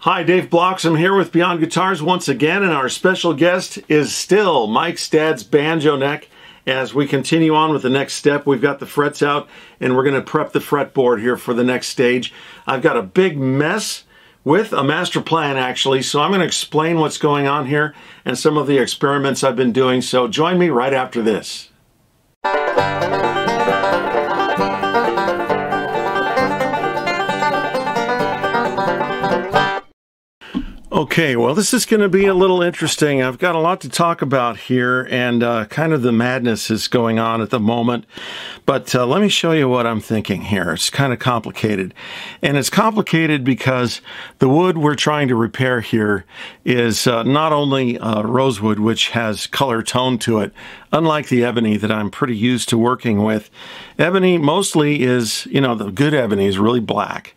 Hi, Dave Blocks. I'm here with Beyond Guitars once again, and our special guest is still Mike Stad's banjo neck. As we continue on with the next step, we've got the frets out, and we're going to prep the fretboard here for the next stage. I've got a big mess with a master plan, actually, so I'm going to explain what's going on here and some of the experiments I've been doing, so join me right after this. Okay, well, this is going to be a little interesting. I've got a lot to talk about here, and kind of the madness is going on at the moment. But let me show you what I'm thinking here. It's kind of complicated. And it's complicated because the wood we're trying to repair here is not only rosewood, which has color tone to it, unlike the ebony that I'm pretty used to working with. Ebony mostly is, you know, the good ebony is really black.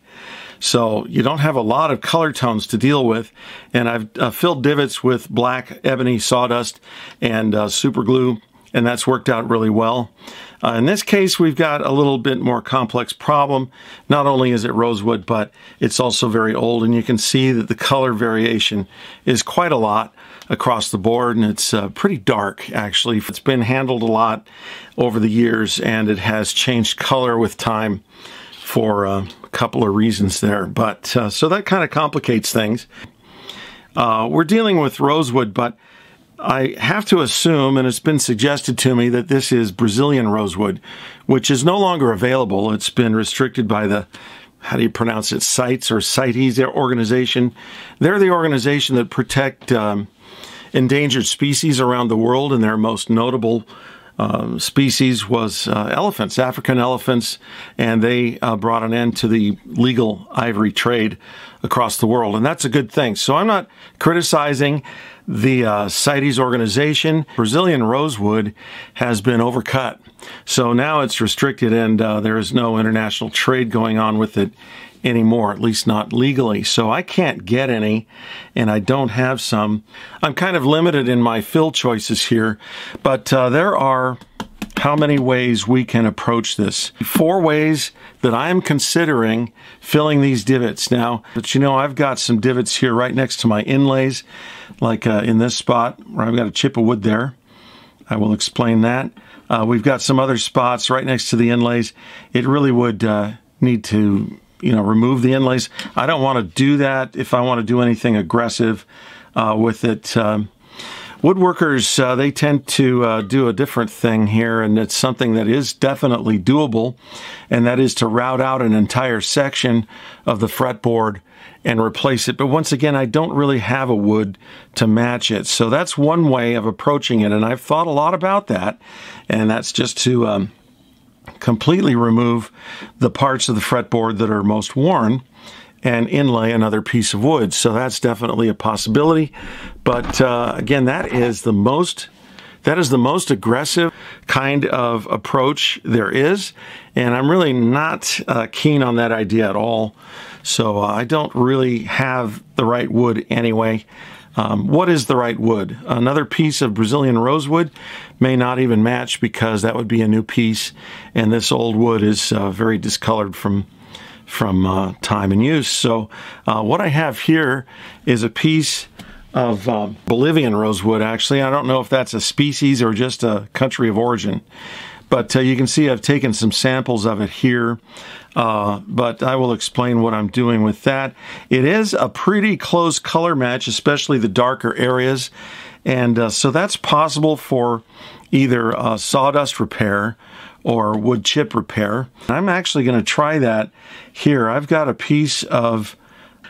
So you don't have a lot of color tones to deal with, and I've filled divots with black ebony sawdust and super glue, and that's worked out really well. In this case, we've got a little bit more complex problem. Not only is it rosewood, but it's also very old, and you can see that the color variation is quite a lot across the board, and it's pretty dark, actually. It's been handled a lot over the years, and it has changed color with time for a couple of reasons there, but so that kind of complicates things. We're dealing with rosewood, but I have to assume, and it's been suggested to me, that this is Brazilian rosewood, which is no longer available. It's been restricted by the, how do you pronounce it, CITES or CITES organization. They're the organization that protect endangered species around the world, and their most notable species was elephants, African elephants, and they brought an end to the legal ivory trade across the world, and that's a good thing. So I'm not criticizing the CITES organization. Brazilian rosewood has been overcut, so now it's restricted, and there is no international trade going on with it anymore, at least not legally. So I can't get any, and I don't have some. I'm kind of limited in my fill choices here, but there are how many ways we can approach this. 4 ways that I'm considering filling these divots. Now, but you know, I've got some divots here right next to my inlays, like in this spot where I've got a chip of wood there. I will explain that. We've got some other spots right next to the inlays. It really would need to, you know, remove the inlays. I don't want to do that if I want to do anything aggressive with it. Woodworkers, they tend to do a different thing here, and it's something that is definitely doable, and that is to route out an entire section of the fretboard and replace it. But once again, I don't really have a wood to match it. So that's one way of approaching it, and I've thought a lot about that, and that's just to completely remove the parts of the fretboard that are most worn and inlay another piece of wood. So that's definitely a possibility. But again, that is the most aggressive kind of approach there is, and I'm really not keen on that idea at all. So I don't really have the right wood anyway. What is the right wood? Another piece of Brazilian rosewood may not even match, because that would be a new piece, and this old wood is very discolored from time and use. So what I have here is a piece of Bolivian rosewood, actually. I don't know if that's a species or just a country of origin, but you can see I've taken some samples of it here, but I will explain what I'm doing with that. It is a pretty close color match, especially the darker areas, and so that's possible for either sawdust repair or wood chip repair. I'm actually going to try that here. I've got a piece of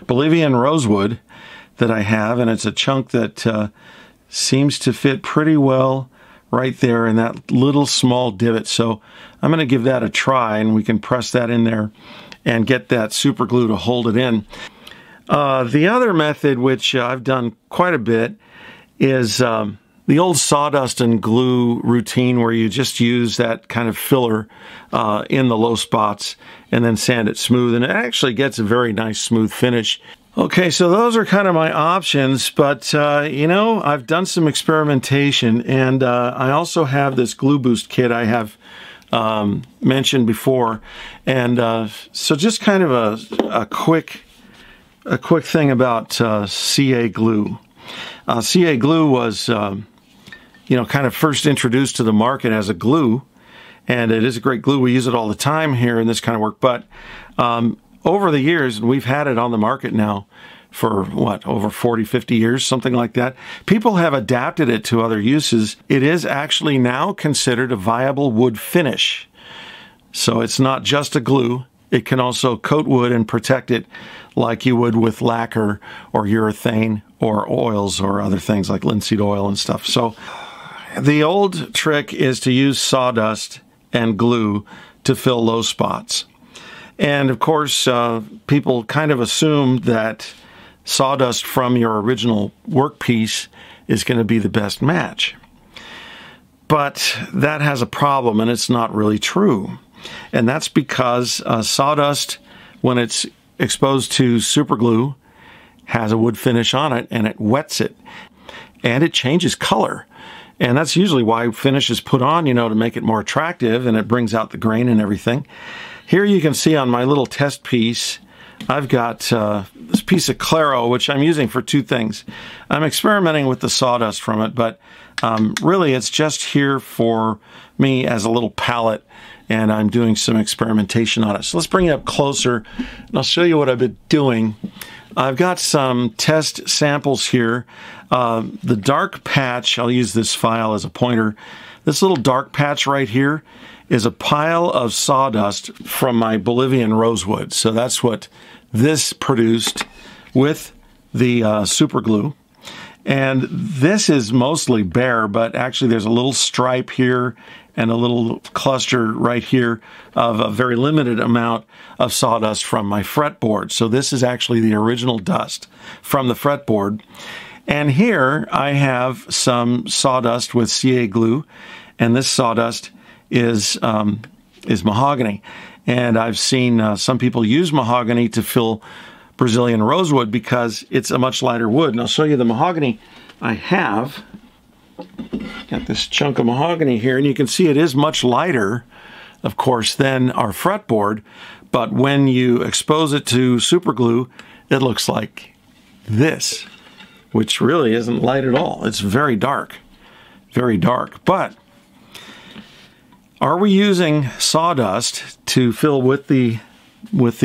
Bolivian rosewood that I have, and it's a chunk that seems to fit pretty well right there in that little small divot. So I'm going to give that a try, and we can press that in there and get that super glue to hold it in. The other method, which I've done quite a bit, is the old sawdust and glue routine, where you just use that kind of filler in the low spots and then sand it smooth, and it actually gets a very nice smooth finish. Okay, so those are kind of my options, but you know, I've done some experimentation, and I also have this glue boost kit I have mentioned before, and so just kind of a quick a quick thing about CA glue. CA glue was, kind of first introduced to the market as a glue, and it is a great glue. We use it all the time here in this kind of work, but over the years, and we've had it on the market now for, over 40, 50 years, something like that, people have adapted it to other uses. It is actually now considered a viable wood finish. So it's not just a glue. It can also coat wood and protect it like you would with lacquer or urethane or oils or other things like linseed oil and stuff. So the old trick is to use sawdust and glue to fill low spots. And of course, people kind of assume that sawdust from your original workpiece is going to be the best match. But that has a problem, and it's not really true. And that's because sawdust, when it's exposed to super glue, has a wood finish on it, and it wets it. And it changes color. And that's usually why finish is put on, to make it more attractive, and it brings out the grain and everything. Here you can see on my little test piece, I've got this piece of Claro, which I'm using for two things. I'm experimenting with the sawdust from it, but really it's just here for me as a little palette, and I'm doing some experimentation on it. So let's bring it up closer, and I'll show you what I've been doing. I've got some test samples here. The dark patch, I'll use this file as a pointer. This little dark patch right here is a pile of sawdust from my Bolivian rosewood. So that's what this produced with the super glue. And this is mostly bare, but actually there's a little stripe here and a little cluster right here of a very limited amount of sawdust from my fretboard. So this is actually the original dust from the fretboard. And here I have some sawdust with CA glue, and this sawdust is mahogany. And I've seen some people use mahogany to fill Brazilian rosewood because it's a much lighter wood. And I'll show you the mahogany I have. Got this chunk of mahogany here, and you can see it is much lighter, of course, than our fretboard. But when you expose it to super glue, it looks like this, which really isn't light at all. It's very dark, very dark. But are we using sawdust to fill with the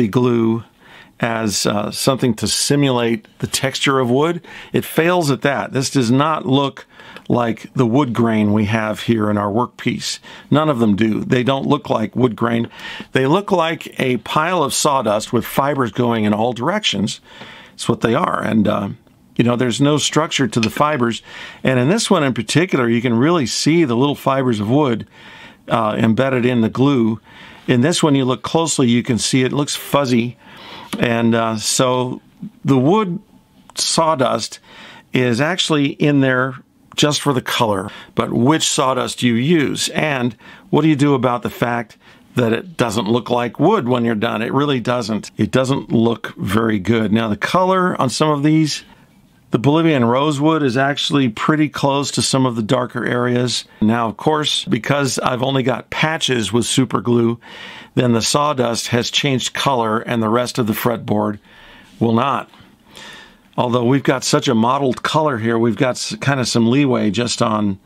glue as something to simulate the texture of wood? It fails at that. This does not look like the wood grain we have here in our workpiece. None of them do. They don't look like wood grain. They look like a pile of sawdust with fibers going in all directions. That's what they are. And there's no structure to the fibers. And in this one in particular, you can really see the little fibers of wood embedded in the glue. In this one, you look closely, you can see it looks fuzzy. And so the wood sawdust is actually in there just for the color. But which sawdust do you use? And what do you do about the fact that it doesn't look like wood when you're done? It really doesn't. It doesn't look very good. Now the color on some of these, the Bolivian rosewood is actually pretty close to some of the darker areas. Now, of course, because I've only got patches with super glue, then the sawdust has changed color and the rest of the fretboard will not. Although we've got such a mottled color here, we've got kind of some leeway just on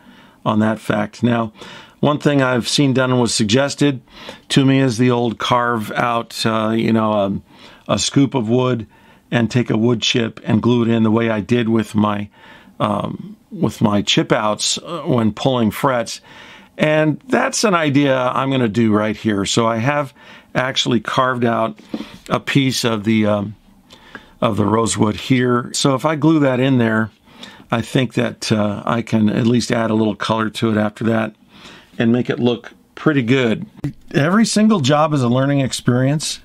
that fact. Now, one thing I've seen done and was suggested to me is the old carve out, a scoop of wood and take a wood chip and glue it in the way I did with my chip outs when pulling frets. And that's an idea I'm going to do right here. So I have actually carved out a piece of the rosewood here. So if I glue that in there, I think that I can at least add a little color to it after that and make it look pretty good. Every single job is a learning experience.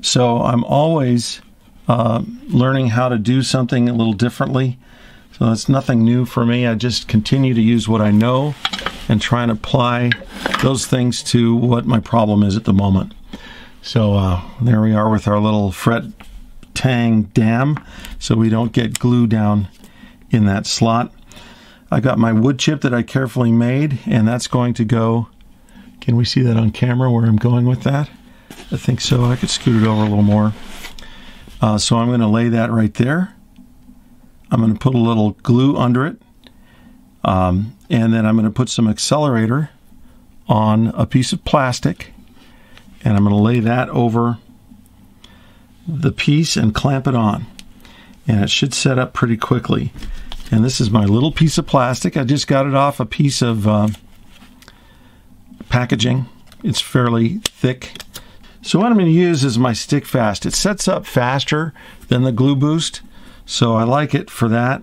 So I'm always learning how to do something a little differently. So that's nothing new for me. I just continue to use what I know and try and apply those things to what my problem is at the moment. So there we are with our little fret tang dam, so we don't get glue down in that slot. I got my wood chip that I carefully made, and that's going to go, can we see that on camera where I'm going with that? I think so. I could scoot it over a little more. So I'm going to lay that right there. I'm going to put a little glue under it. And then I'm going to put some accelerator on a piece of plastic. And I'm going to lay that over the piece and clamp it on. And it should set up pretty quickly. And this is my little piece of plastic. I just got it off a piece of packaging. It's fairly thick. So what I'm going to use is my stick fast. It sets up faster than the glue boost, so I like it for that.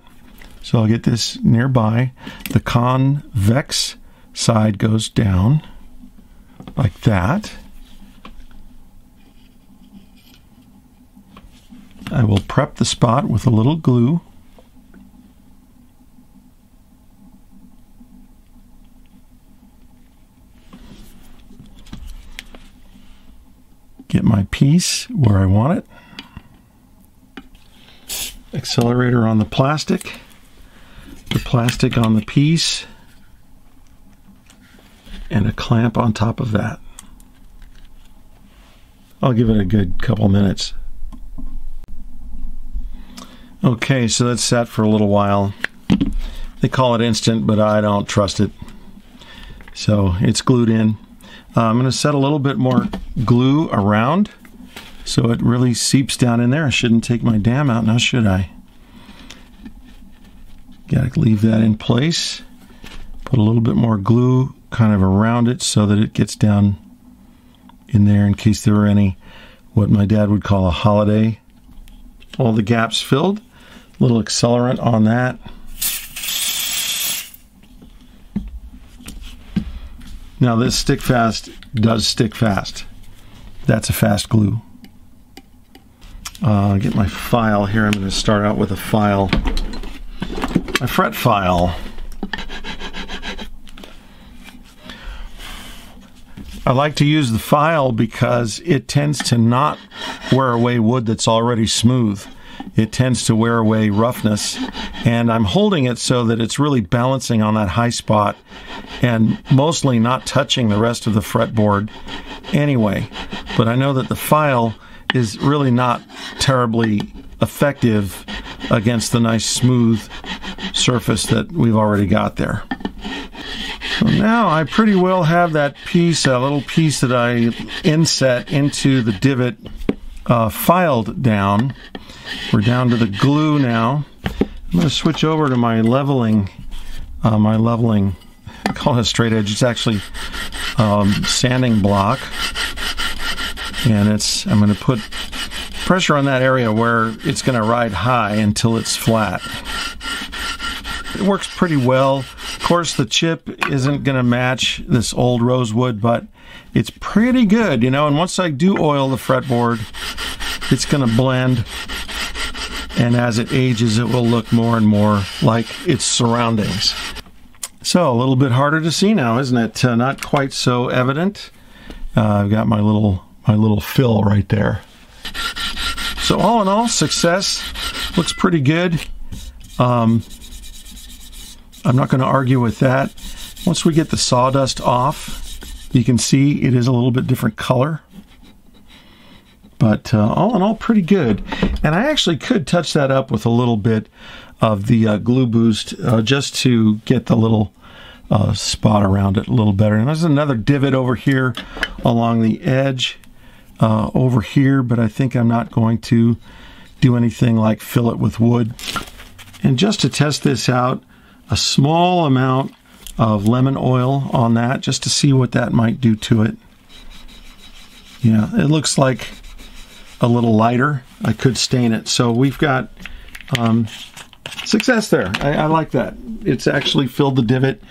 So I'll get this nearby. The convex side goes down like that. I will prep the spot with a little glue. Get my piece where I want it. Accelerator on the plastic on the piece, and a clamp on top of that. I'll give it a good couple minutes. Okay, so that's set for a little while. They call it instant, but I don't trust it. So it's glued in. I'm going to set a little bit more glue around so it really seeps down in there. I shouldn't take my dam out now, should I? Got to leave that in place. Put a little bit more glue kind of around it so that it gets down in there in case there were any, what my dad would call a holiday. All the gaps filled. A little accelerant on that. Now this stick fast does stick fast. That's a fast glue. Get my file here. I'm going to start out with a file. My fret file. I like to use the file because it tends to not wear away wood that's already smooth. It tends to wear away roughness, and I'm holding it so that it's really balancing on that high spot and mostly not touching the rest of the fretboard anyway. But I know that the file is really not terribly effective against the nice smooth surface that we've already got there. So now I pretty well have that piece, a little piece that I inset into the divot filed down. We're down to the glue now. I'm going to switch over to my leveling, I call it a straight edge. It's actually sanding block. And I'm going to put pressure on that area where it's going to ride high until it's flat. It works pretty well. Of course, the chip isn't going to match this old rosewood, but it's pretty good, you know. And once I do oil the fretboard, it's going to blend. And as it ages, it will look more and more like its surroundings. So a little bit harder to see now, isn't it? Not quite so evident. I've got my little fill right there. So all in all, success. Looks pretty good. I'm not going to argue with that. Once we get the sawdust off, you can see it is a little bit different color. But all in all, pretty good. And I actually could touch that up with a little bit of the glue boost just to get the little spot around it a little better. And there's another divot over here along the edge over here, but I think I'm not going to do anything like fill it with wood. And just to test this out, a small amount of lemon oil on that just to see what that might do to it. Yeah, it looks like a little lighter. I could stain it. So we've got success there. I like that. It's actually filled the divot.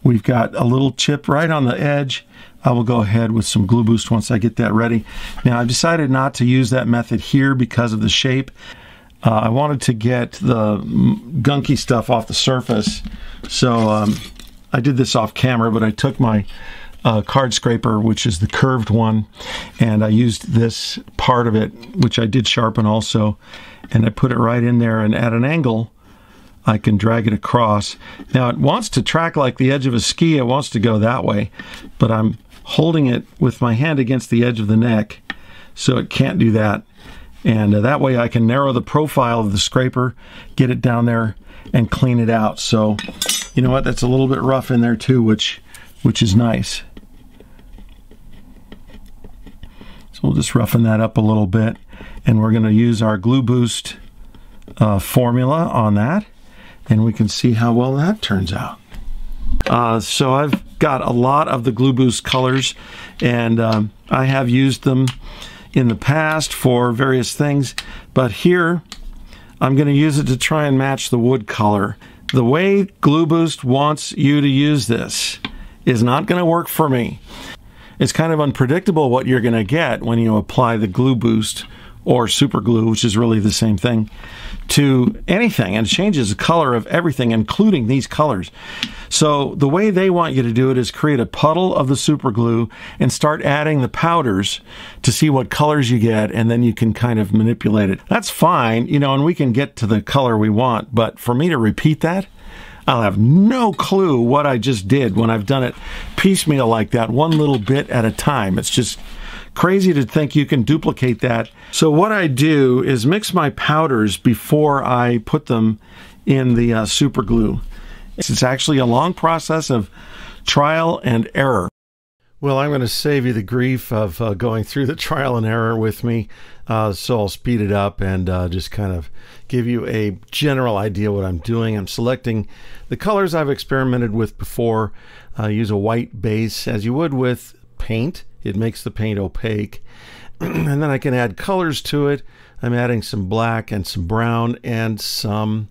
We've got a little chip right on the edge. I will go ahead with some glue boost once I get that ready. Now I've decided not to use that method here because of the shape. I wanted to get the gunky stuff off the surface. So I did this off camera, but I took my card scraper, which is the curved one, and I used this part of it, which I did sharpen also, and I put it right in there, and at an angle I can drag it across. Now it wants to track like the edge of a ski. It wants to go that way, but I'm holding it with my hand against the edge of the neck, so it can't do that. And that way I can narrow the profile of the scraper, get it down there, and clean it out. So, you know what, that's a little bit rough in there too, which is nice. So we'll just roughen that up a little bit, and we're going to use our Glue Boost formula on that, and we can see how well that turns out. So I've got a lot of the Glue Boost colors, and I have used them in the past for various things, but here I'm going to use it to try and match the wood color. The way Glue Boost wants you to use this is not going to work for me. It's kind of unpredictable what you're going to get when you apply the Glue Boost or super glue, which is really the same thing, to anything, and changes the color of everything, including these colors. So the way they want you to do it is create a puddle of the super glue and start adding the powders to see what colors you get, and then you can kind of manipulate it. That's fine, you know, and we can get to the color we want, but for me to repeat that, I'll have no clue what I just did when I've done it piecemeal like that, one little bit at a time. It's just crazy to think you can duplicate that. So what I do is mix my powders before I put them in the super glue. It's actually a long process of trial and error. Well, I'm going to save you the grief of going through the trial and error with me, so I'll speed it up and just kind of give you a general idea what I'm doing. I'm selecting the colors I've experimented with before. Use a white base as you would with paint. It makes the paint opaque. And then I can add colors to it. I'm adding some black and some brown and some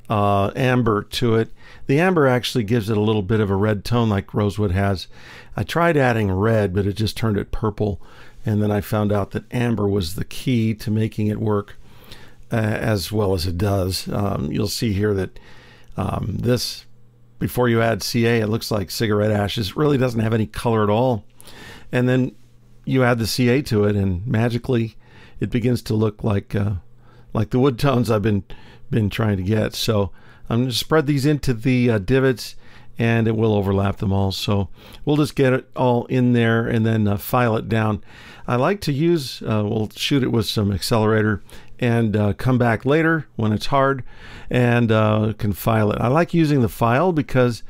amber to it. The amber actually gives it a little bit of a red tone like rosewood has. I tried adding red, but it just turned it purple. And then I found out that amber was the key to making it work as well as it does. You'll see here that this, before you add CA, it looks like cigarette ashes. It really doesn't have any color at all. And then you add the CA to it, and magically it begins to look like the wood tones I've been trying to get. So I'm going to spread these into the divots, and it will overlap them all. So we'll just get it all in there and then file it down. I like to use, we'll shoot it with some accelerator and come back later when it's hard and can file it. I like using the file because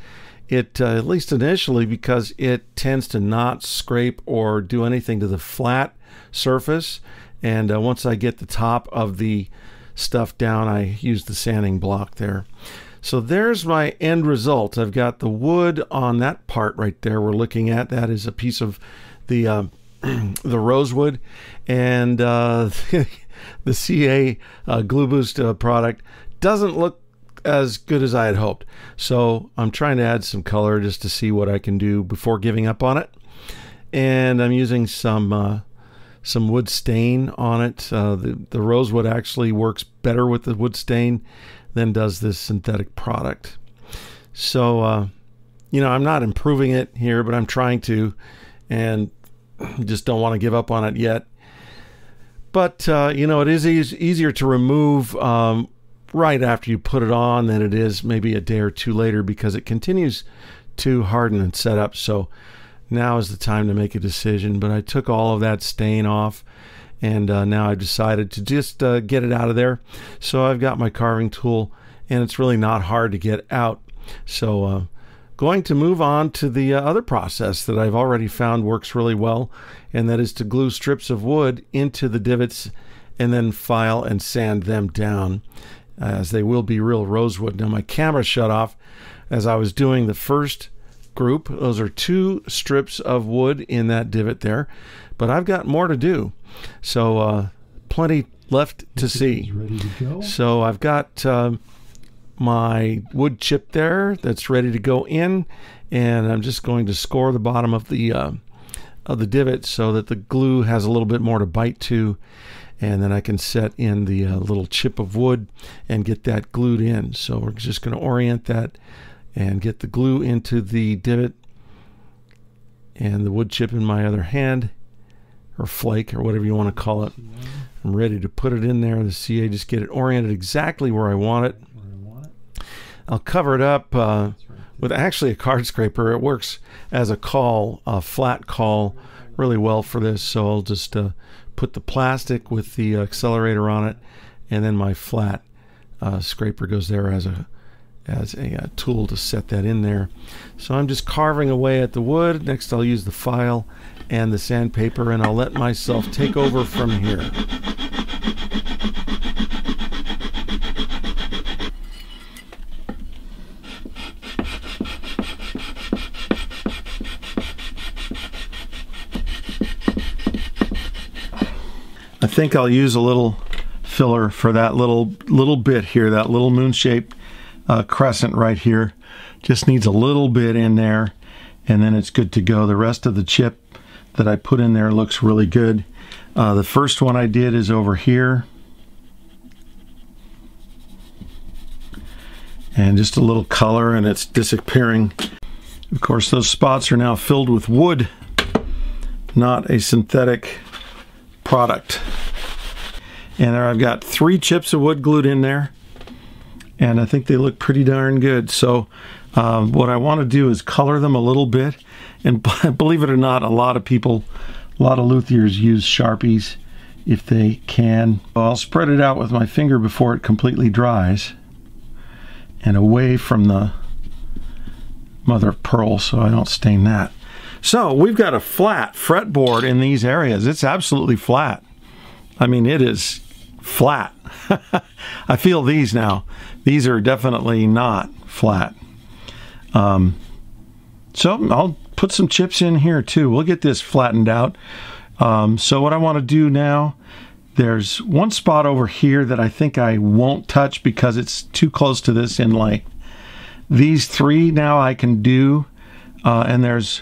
it, at least initially, because it tends to not scrape or do anything to the flat surface. And once I get the top of the stuff down, I use the sanding block there. So there's my end result. I've got the wood on that part right there we're looking at. That is a piece of the the rosewood, and the CA Glue Boost product doesn't look as good as I had hoped. So I'm trying to add some color just to see what I can do before giving up on it. And I'm using some wood stain on it. The rosewood actually works better with the wood stain than does this synthetic product. So, you know, I'm not improving it here, but I'm trying to, and just don't want to give up on it yet. But, you know, it is easier to remove right after you put it on than it is maybe a day or two later, because it continues to harden and set up. So now is the time to make a decision. But I took all of that stain off, and now I've decided to just get it out of there. So I've got my carving tool, and it's really not hard to get out. So going to move on to the other process that I've already found works really well, and that is to glue strips of wood into the divots and then file and sand them down, as they will be real rosewood. Now my camera shut off as I was doing the first group. Those are 2 strips of wood in that divot there, but I've got more to do. So plenty left to see. Ready to go. So I've got my wood chip there that's ready to go in, and I'm just going to score the bottom of the divot so that the glue has a little bit more to bite to, and then I can set in the little chip of wood and get that glued in. So we're just going to orient that and get the glue into the divot, and the wood chip in my other hand, or flake, or whatever you want to call it. I'm ready to put it in there. The CA, just get it oriented exactly where I want it. I'll cover it up with actually a card scraper. It works as a caul, a flat caul, really well for this, so I'll just put the plastic with the accelerator on it, and then my flat scraper goes there as a tool to set that in there. So I'm just carving away at the wood. Next I'll use the file and the sandpaper, and I'll let myself take over from here. I think I'll use a little filler for that little bit here, that little moon-shaped crescent right here. Just needs a little bit in there, and then it's good to go. The rest of the chip that I put in there looks really good. The first one I did is over here, and just a little color, and it's disappearing. Of course, those spots are now filled with wood, not a synthetic product. And there I've got 3 chips of wood glued in there, and I think they look pretty darn good. So what I want to do is color them a little bit, and believe it or not, a lot of luthiers use Sharpies if they can. I'll spread it out with my finger before it completely dries and away from the mother of pearl so I don't stain that. So we've got a flat fretboard in these areas. It's absolutely flat. I mean, it is flat. I feel these now. These are definitely not flat. So I'll put some chips in here too. We'll get this flattened out. So what I want to do now, there's one spot over here that I think I won't touch because it's too close to this inlay. These 3 now I can do, and there's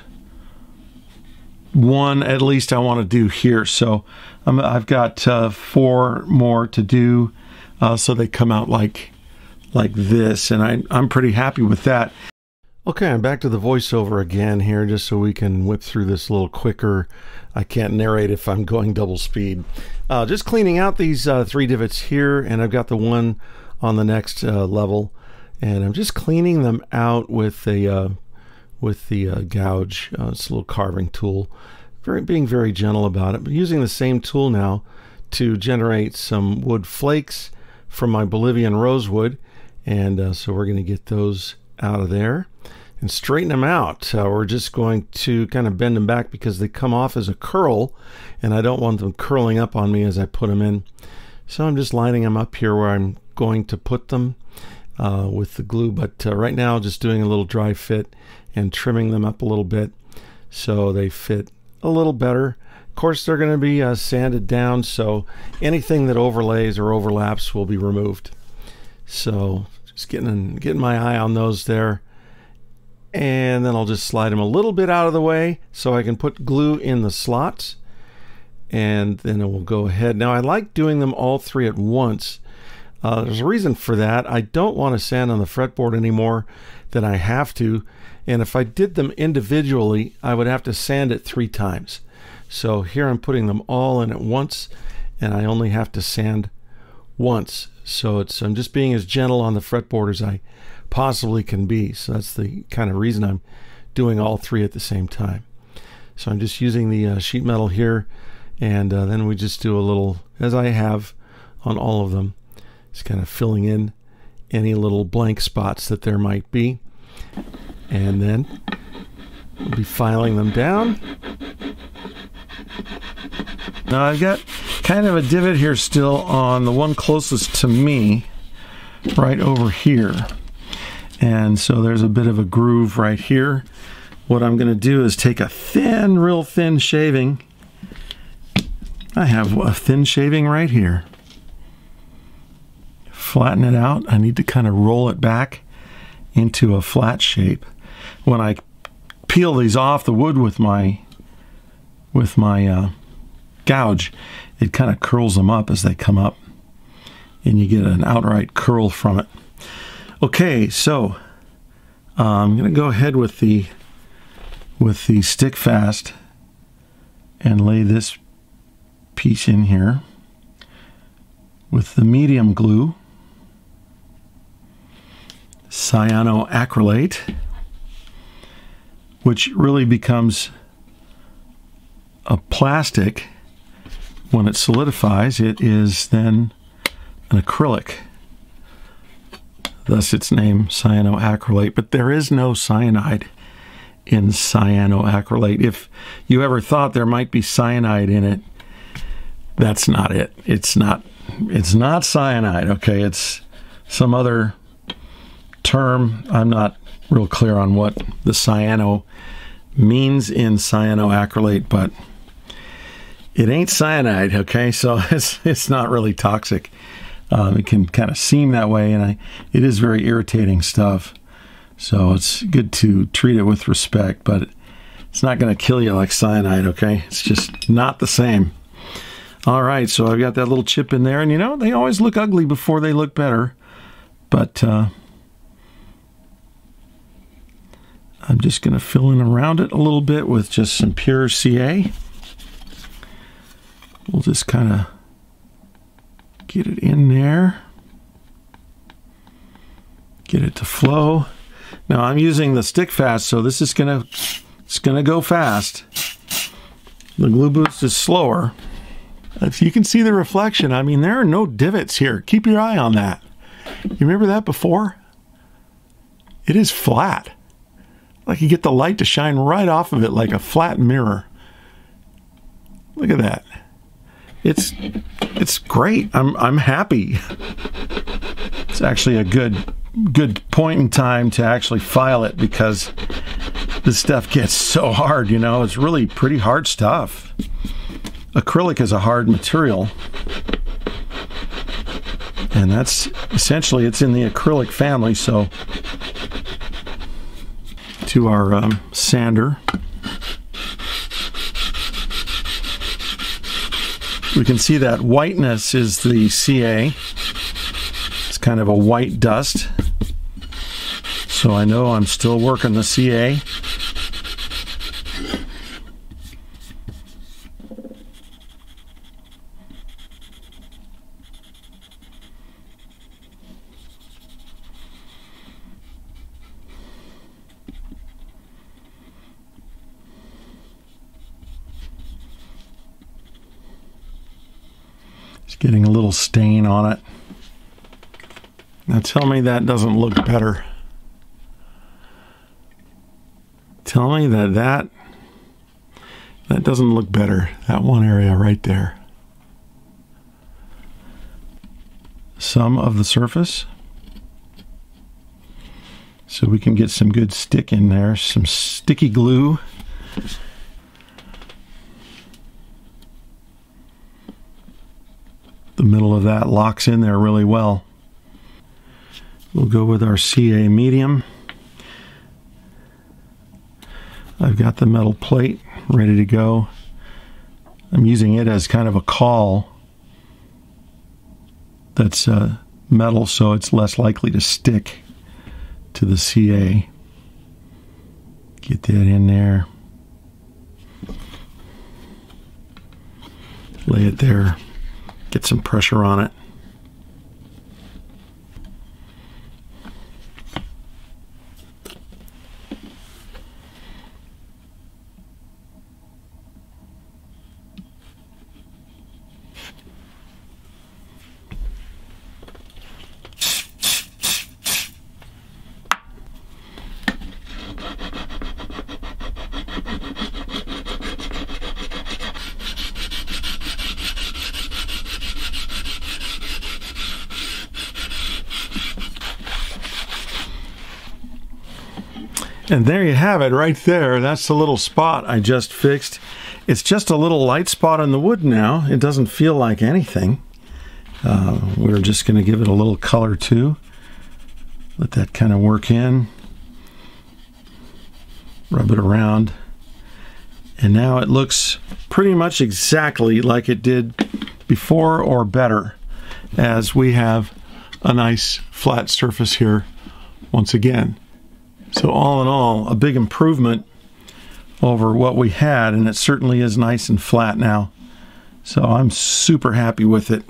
one at least I want to do here. So I've got 4 more to do, so they come out like this, and I'm pretty happy with that. Okay, I'm back to the voiceover again here, just so we can whip through this a little quicker. I can't narrate if I'm going double speed. Just cleaning out these 3 divots here, and I've got the one on the next level, and I'm just cleaning them out with the gouge. It's a little carving tool. Being very gentle about it, but using the same tool now to generate some wood flakes from my Bolivian rosewood, and so we're going to get those out of there and straighten them out. We're just going to kind of bend them back because they come off as a curl, and I don't want them curling up on me as I put them in. So I'm just lining them up here where I'm going to put them with the glue, but right now just doing a little dry fit and trimming them up a little bit so they fit a little better. Of course, they're going to be sanded down, so anything that overlays or overlaps will be removed. So just getting my eye on those there, and then I'll just slide them a little bit out of the way so I can put glue in the slots, and then it will go ahead. Now I like doing them all 3 at once. There's a reason for that. I don't want to sand on the fretboard any more than I have to, and if I did them individually, I would have to sand it 3 times. So here I'm putting them all in at once, and I only have to sand once. So I'm just being as gentle on the fretboard as I possibly can be. So that's the kind of reason I'm doing all 3 at the same time. So I'm just using the sheet metal here, and then we just do a little, as I have on all of them, just kind of filling in any little blank spots that there might be. And then we'll be filing them down. Now I've got kind of a divot here still on the one closest to me, right over here. And so there's a bit of a groove right here. What I'm going to do is take a thin, real thin shaving. I have a thin shaving right here. Flatten it out. I need to kind of roll it back into a flat shape. When I peel these off the wood with my gouge, it kind of curls them up as they come up, and you get an outright curl from it. Okay, so I'm going to go ahead with the stick fast and lay this piece in here with the medium glue, cyanoacrylate, which really becomes a plastic, when it solidifies, it is then an acrylic. Thus its name, cyanoacrylate. But there is no cyanide in cyanoacrylate. If you ever thought there might be cyanide in it, that's not it. It's not cyanide, okay? It's some other term. I'm not real clear on what the cyano means in cyanoacrylate, but it ain't cyanide, okay? So it's not really toxic. It can kind of seem that way, and it is very irritating stuff. So it's good to treat it with respect, but it's not going to kill you like cyanide, okay? It's just not the same. All right, so I've got that little chip in there, and you know, they always look ugly before they look better, but I'm just going to fill in around it a little bit with just some pure CA. We'll just kind of get it in there, get it to flow. Now I'm using the stick fast, so this is gonna go fast. The glue boost is slower. If you can see the reflection, I mean, there are no divots here. Keep your eye on that. You remember that before? It is flat. Like you get the light to shine right off of it like a flat mirror. Look at that. It's great. I'm happy. It's actually a good point in time to actually file it, because this stuff gets so hard, you know. It's really pretty hard stuff. Acrylic is a hard material, and that's essentially, it's in the acrylic family. So to our sander, we can see that whiteness is the CA. It's kind of a white dust. So I know I'm still working the CA. Getting a little stain on it. Now tell me that doesn't look better. Tell me that doesn't look better. That one area right there. Some of the surface. So we can get some good stick in there, some sticky glue. The middle of that locks in there really well. We'll go with our CA medium. I've got the metal plate ready to go. I'm using it as kind of a caul that's metal, so it's less likely to stick to the CA. Get that in there. Lay it there. Get some pressure on it. And there you have it right there. That's the little spot I just fixed. It's just a little light spot on the wood now. It doesn't feel like anything. We're just going to give it a little color too. Let that kind of work in. Rub it around. And now it looks pretty much exactly like it did before, or better, as we have a nice flat surface here once again. So all in all, a big improvement over what we had, and it certainly is nice and flat now. So I'm super happy with it.